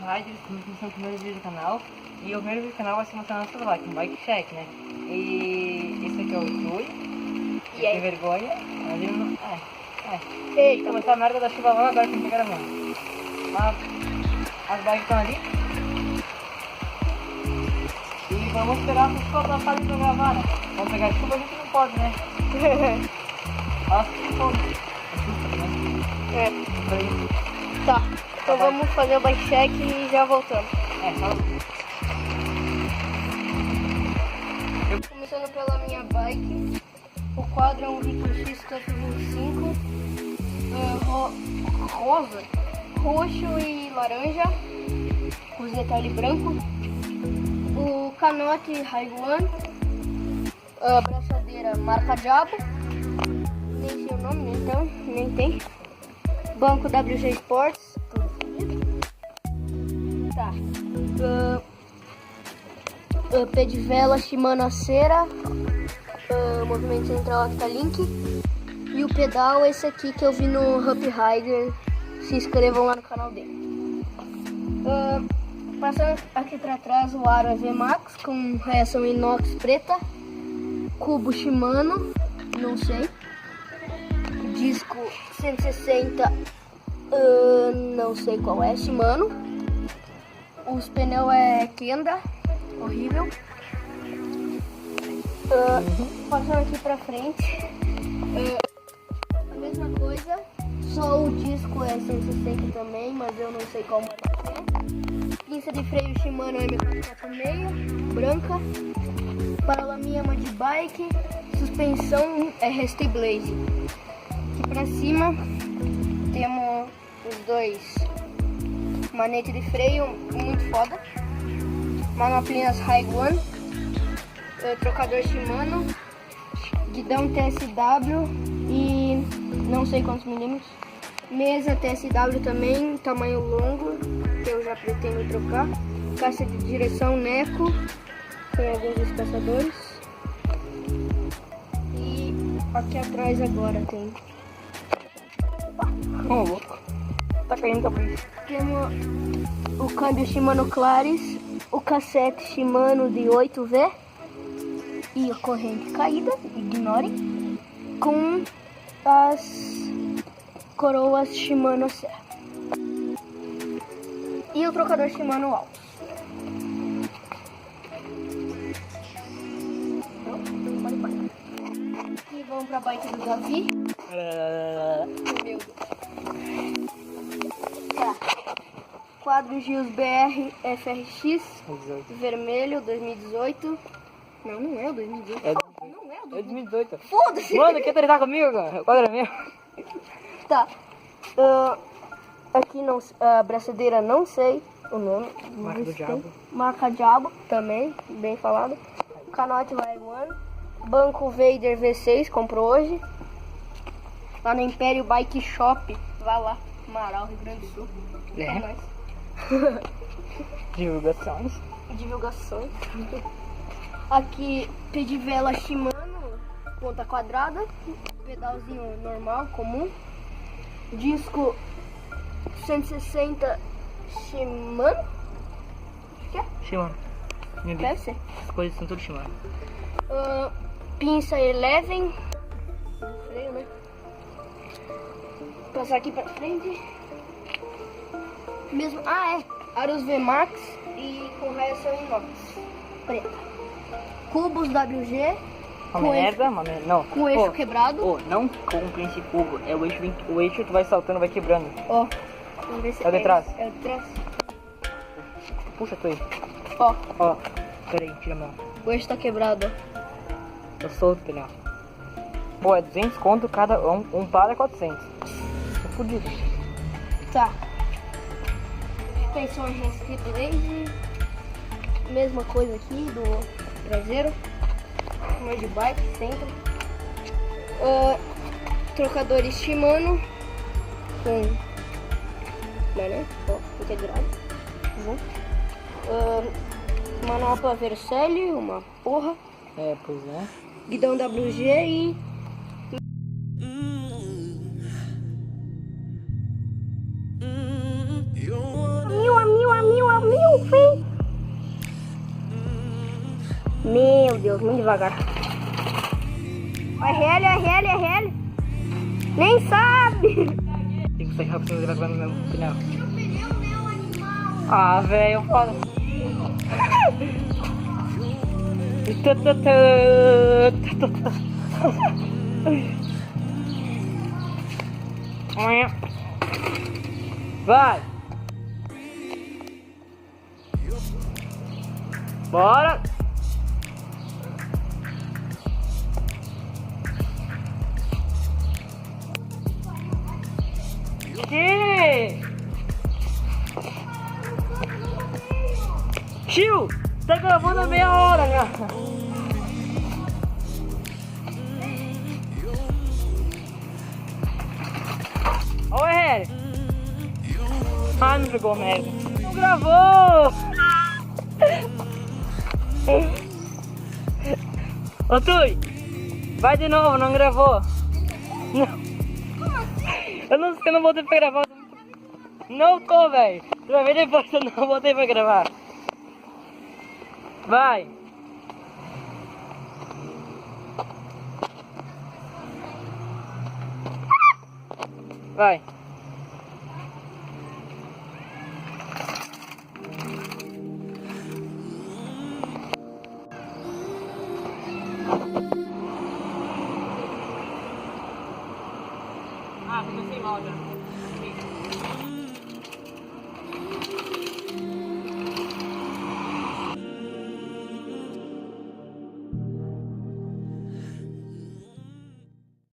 Riders, são os primeiros vídeos do canal. E o primeiro vídeo do canal vai ser mostrando nossa bike, um bike check, né? E esse aqui é o Tui. E aí? Tem vergonha, mas ele não... Eita. Começou a merda da chuva logo agora que a gente tá gravando. Mas as bikes estão ali. E vamos esperar as pessoas passarem pra gravar, né? Vamos pegar chuva, a gente não pode, né? Acho que não pode. É. Tá, então vamos fazer o bike check e já voltamos. Começando pela minha bike, o quadro é um Viking X Tuff 25, rosa, roxo e laranja, com os detalhes brancos. O canote High One, a braçadeira marca Diabo, nem sei o nome, então nem tem. Banco WG Sports, tudo fodido. Tá. Pé de vela Shimano Acera, movimento central Octalink. E o pedal esse aqui que eu vi no Up Rider. Se inscrevam lá no canal dele. Passando aqui pra trás, o aro é VMAX com reação inox preta. Cubo Shimano, não sei. Disco 160, não sei qual é, Shimano. Os pneus é Kenda, horrível. Passando aqui pra frente, a mesma coisa, só o disco é 160 também, mas eu não sei qual marca é. Pinça de freio Shimano M446, branca. Paralaminha de bike, suspensão é Rest Blaze. Aqui pra cima temos os dois manetes de freio, muito foda. Manoplinas High One, trocador Shimano, guidão TSW e não sei quantos milímetros. Mesa TSW também, tamanho longo, que eu já pretendo trocar. Caixa de direção Neco, tem alguns espaçadores. E aqui atrás agora tem... Ô, louco. Tá caindo também. Temos o câmbio Shimano Claris, o cassete Shimano de 8V e a corrente caída, ignorem, com as coroas Shimano Serra e o trocador Shimano alto. E vamos pra bike do Davi. Meu Deus. Tá. Quadro Gios BR FRX, vermelho, 2018. Não é o 2018. Não é o 2018. Foda-se! Mano, quer treinar comigo, cara? O quadro é meu. Tá. Aqui não, a braçadeira não sei o nome. Marca do Diabo. Marca Diabo também, bem falado. Canote High One. Banco Vader V6, comprou hoje. Lá no Império Bike Shop. Vá lá, Amaral, Rio Grande do Sul. É. Nóis. Divulgações. Divulgações. Aqui, pedivela Shimano, ponta quadrada. Pedalzinho normal, comum. Disco 160 Shimano. Acho que é. Shimano. Deve ser. As coisas são tudo Shimano. Pinça Eleven. Freio, né? Passar aqui pra frente. Mesmo. Aros VMAX e com reação inox preta. Cubos WG. Não. Com eixo quebrado. Não comprem esse cubo. É o eixo que vai saltando, vai quebrando. Ó. Vamos ver se É o de trás. É o de trás. Puxa tu aí. Ó. Peraí, tira a mão. O eixo tá quebrado, ó. Tô solto, pneu. Pô, é 200 conto cada. Um par é 400. Tô fudido. Tá. Suspensão Rest Blaze. Mesma coisa aqui do traseiro. Uma de bike, centro. Trocadores Shimano. Com. Né? Ó, integrado. Manopla Vercelli, uma porra. É, pois é. Guidão WG e... Amiu. Deus, muito devagar. RL, RL, RL. Nem sabe. Tem que sair rápido, ele vai no meu pneu. Ah, velho, eu falo. Vai! Bora! Que? Tio, tá gravando a meia hora, cara. Ó o RL. Ah, não pegou merda. Não gravou! Ô Tui, vai de novo, não gravou. Não. Eu não botei pra gravar. Não tô, velho. Tu vai ver depois, eu não botei pra gravar. Vai. Vai. Ah, fica sem moda.